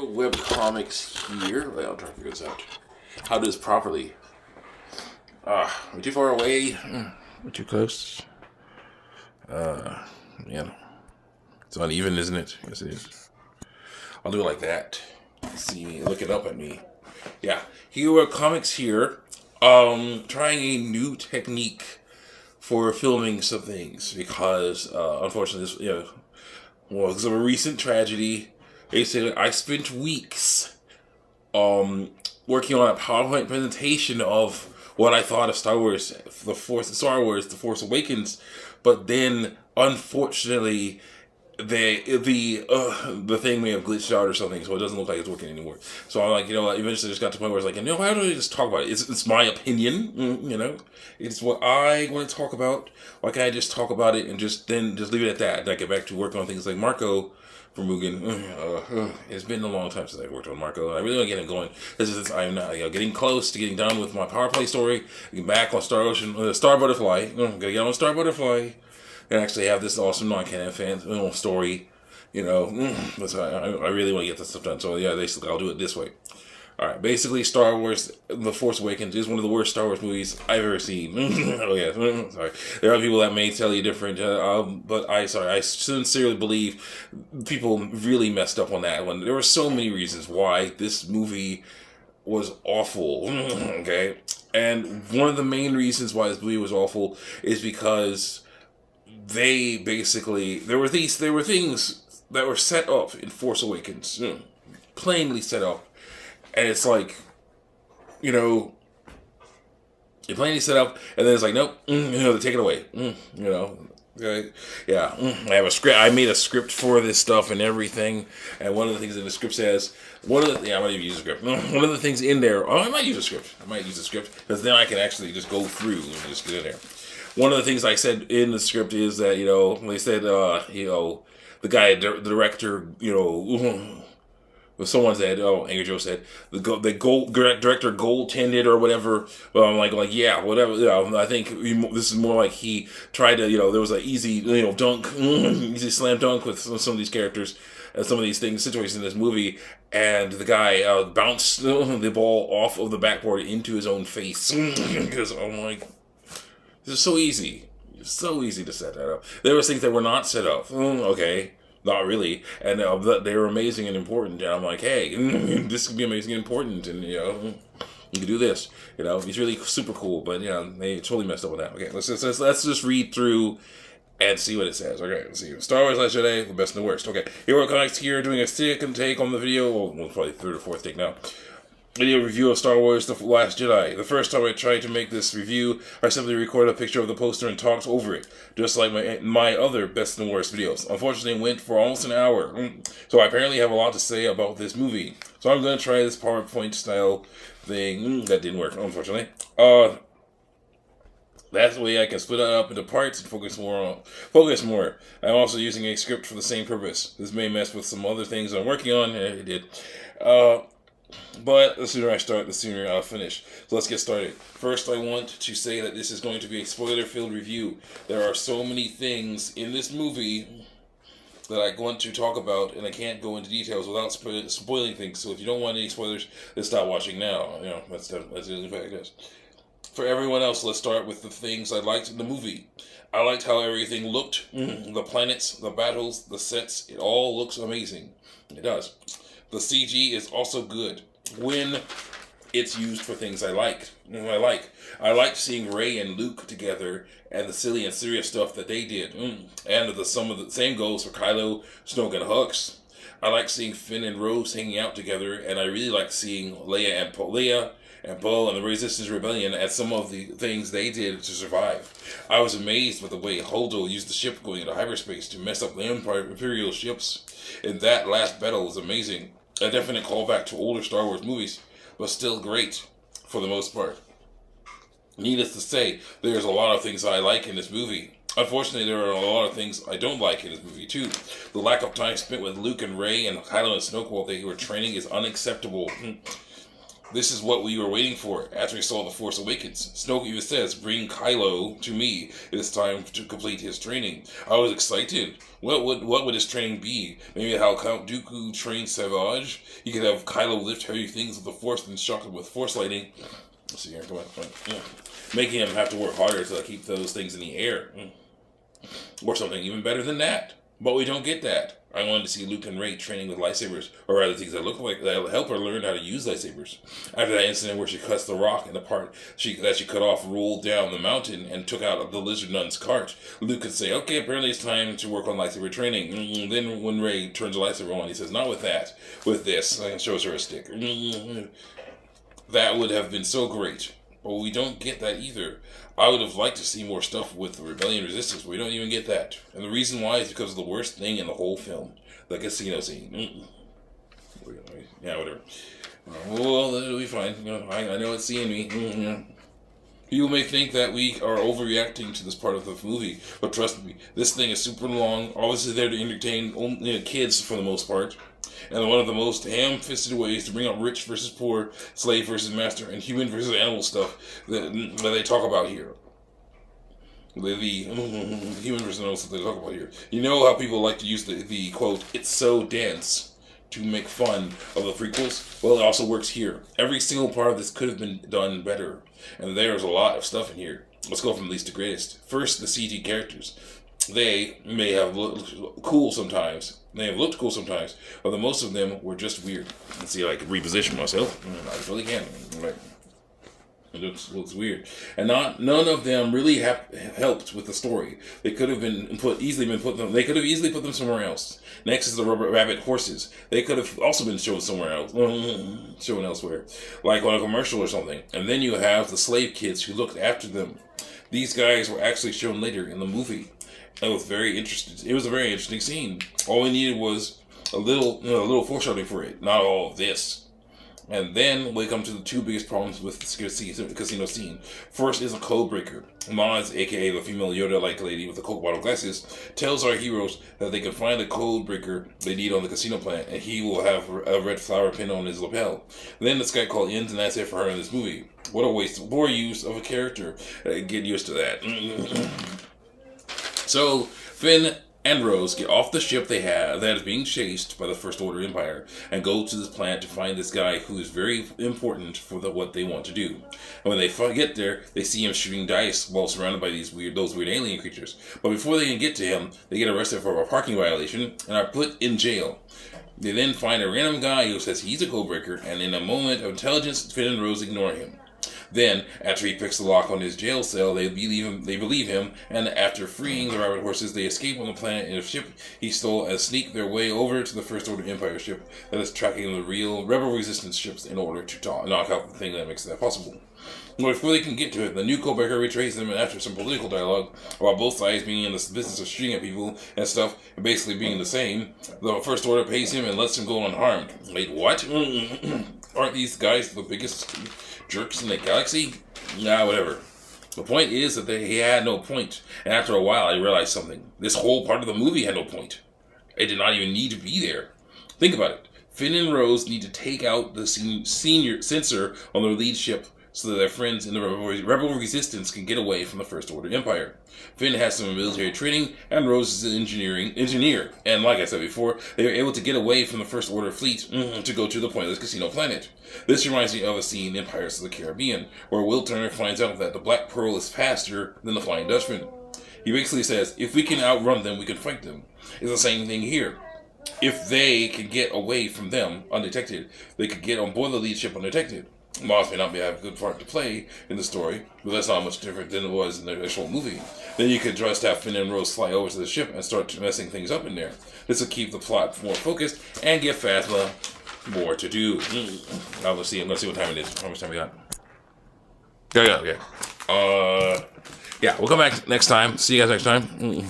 web comics here. Wait, I'll try to figure this out. How to do this properly. We're too far away. We're too close. Yeah. It's uneven, isn't it? Yes, it is. I'll do it like that. See me looking up at me. Yeah. Hero Comics here. Trying a new technique for filming some things because, unfortunately, because of a recent tragedy, basically, I spent weeks, working on a PowerPoint presentation of what I thought of Star Wars, The Force Awakens, but then, unfortunately, the thing may have glitched out or something, so it doesn't look like it's working anymore. So I'm like, eventually just got to the point where it's like, why don't I just talk about it? It's my opinion, it's what I want to talk about. Why can't I just talk about it and just leave it at that? And I get back to work on things like Marco for Mugen. It's been a long time since I worked on Marco. I really want to get him going. I'm not, getting close to getting done with my Power Play story. Getting back on Star Butterfly. Gotta get on Star Butterfly. And actually have this awesome non-canon fan story, I really want to get this stuff done. So yeah, basically I'll do it this way. All right, basically Star Wars: The Force Awakens is one of the worst Star Wars movies I've ever seen. Oh yeah, sorry. There are people that may tell you different, but I sincerely believe people really messed up on that one. There were so many reasons why this movie was awful. Okay, and one of the main reasons why this movie was awful is because there were things that were set up in Force Awakens, plainly set up, and it's like, you plainly set up, and then it's like, nope, they take it away, okay, yeah, I have a script. I made a script for this stuff and everything, and one of the things in the script says, I might even use a script. One of the things in there, I might use a script, because then I can actually just go through and just get in there. One of the things I said in the script is that, they said, the guy, the director, someone said, Angry Joe said, the director goaltended or whatever. But I'm like, yeah, whatever. I think this is more like he tried to, there was an easy, dunk, easy slam dunk with some of these characters and some of these situations in this movie. And the guy bounced the ball off of the backboard into his own face. Because I'm like, this is so easy. It's so easy to set that up. There were things that were not set up. Okay, not really. And they were amazing and important. And I'm like, hey, this could be amazing and important. And, you can do this. It's really super cool. But, they totally messed up with that. Okay, let's just read through and see what it says. Okay, let's see. Star Wars Last Jedi, the best and the worst. Okay, Hero Comics here doing a second take on the video. Well, probably third or fourth take now. Video review of Star Wars The Last Jedi. The first time I tried to make this review, I simply recorded a picture of the poster and talked over it, just like my other best and worst videos. Unfortunately, it went for almost an hour, so I apparently have a lot to say about this movie. So I'm going to try this PowerPoint style thing. That didn't work, unfortunately. That's the way I can split it up into parts and focus more. I'm also using a script for the same purpose. This may mess with some other things I'm working on. It did. But the sooner I start, the sooner I'll finish. So let's get started. First, I want to say that this is going to be a spoiler-filled review. There are so many things in this movie that I want to talk about, and I can't go into details without spoiling things. So if you don't want any spoilers, then stop watching now. That's the only fact it is. For everyone else, let's start with the things I liked in the movie. I liked how everything looked. The planets, the battles, the sets, it all looks amazing. It does. The CG is also good when it's used for things I liked. I liked seeing Rey and Luke together and the silly and serious stuff that they did. And some of the same goes for Kylo, Snoke, and Hux. I like seeing Finn and Rose hanging out together, and I really like seeing Leia and Poe and the Resistance Rebellion at some of the things they did to survive. I was amazed with the way Holdo used the ship going into hyperspace to mess up the Imperial ships. And that last battle was amazing. A definite callback to older Star Wars movies, but still great for the most part. Needless to say, there's a lot of things I like in this movie. Unfortunately, there are a lot of things I don't like in this movie too. The lack of time spent with Luke and Rey and Kylo and Snoke while they were training is unacceptable. This is what we were waiting for after we saw The Force Awakens. Snoke even says, "Bring Kylo to me. It is time to complete his training." I was excited. What would his training be? Maybe how Count Dooku trained Savage? He could have Kylo lift heavy things with the Force and shock him with Force lightning. Let's see here, come on. Yeah. Making him have to work harder to keep those things in the air. Or something even better than that. But we don't get that. I wanted to see Luke and Rey training with lightsabers, or rather things that look like that'll help her learn how to use lightsabers. After that incident where she cuts the rock and the part that she cut off rolled down the mountain and took out the lizard nun's cart, Luke could say, "Okay, apparently it's time to work on lightsaber training." Then when Rey turns the lightsaber on, he says, "Not with that, with this," and shows her a stick. That would have been so great. But we don't get that either. I would have liked to see more stuff with the Rebellion Resistance, but we don't even get that. And the reason why is because of the worst thing in the whole film. The casino scene. Yeah, whatever. Well, it'll be fine. I know it's seeing me. People may think that we are overreacting to this part of the movie, but trust me, this thing is super long, obviously there to entertain kids for the most part, and one of the most ham-fisted ways to bring up rich versus poor, slave versus master, and human versus animal stuff that they talk about here. The human versus animal stuff they talk about here. You know how people like to use the quote, "It's so dense," to make fun of the prequels? Well, it also works here. Every single part of this could have been done better. And there's a lot of stuff in here. Let's go from least to greatest. First, the CG characters. They may have looked cool sometimes. But most of them were just weird. Let's see if I can reposition myself. I really can. It looks weird, and none of them really helped with the story. They could have easily put them somewhere else. Next is the rabbit horses. They could have also been shown somewhere else, shown elsewhere, like on a commercial or something. And then you have the slave kids who looked after them. These guys were actually shown later in the movie. It was very interesting. It was a very interesting scene. All we needed was a little foreshadowing for it, not all of this. And then we come to the two biggest problems with the casino scene. First is a code breaker. Maz, aka the female Yoda-like lady with the Coke bottle glasses, tells our heroes that they can find the code breaker they need on the casino planet, and he will have a red flower pin on his lapel. Then this guy called ends, and that's it for her in this movie. What a waste, poor use of a character. Get used to that. So, Finn and Rose get off the ship they have that is being chased by the First Order Empire and go to this planet to find this guy who is very important for what they want to do. And when they get there, they see him shooting dice while surrounded by those weird alien creatures. But before they can get to him, they get arrested for a parking violation and are put in jail. They then find a random guy who says he's a codebreaker, and in a moment of intelligence, Finn and Rose ignore him. Then, after he picks the lock on his jail cell, they believe him, and after freeing the rabbit horses, they escape on the planet in a ship he stole and sneak their way over to the First Order Empire ship that is tracking the real Rebel Resistance ships in order to knock out the thing that makes that possible. But before they can get to it, the new codebreaker betrays them, and after some political dialogue about both sides being in the business of shooting at people and stuff, and basically being the same, the First Order pays him and lets him go unharmed. Wait, what? Aren't these guys the biggest jerks in the galaxy? Nah, whatever. The point is that he had no point, and after a while I realized something. This whole part of the movie had no point. It did not even need to be there. Think about it. Finn and Rose need to take out the senior censor on their lead ship so that their friends in the Rebel Resistance can get away from the First Order Empire. Finn has some military training, and Rose is an engineer. And like I said before, they were able to get away from the First Order fleet to go to the pointless casino planet. This reminds me of a scene in Pirates of the Caribbean, where Will Turner finds out that the Black Pearl is faster than the Flying Dutchman. He basically says, if we can outrun them, we can fight them. It's the same thing here. If they can get away from them undetected, they could get on board the lead ship undetected. Maz may not have a good part to play in the story, but that's not much different than it was in the actual movie. Then you could just have Finn and Rose fly over to the ship and start messing things up in there. This will keep the plot more focused and give Phasma more to do. Now let's see. I'm gonna see what time it is. How much time we got? Okay. Yeah, we'll come back next time. See you guys next time.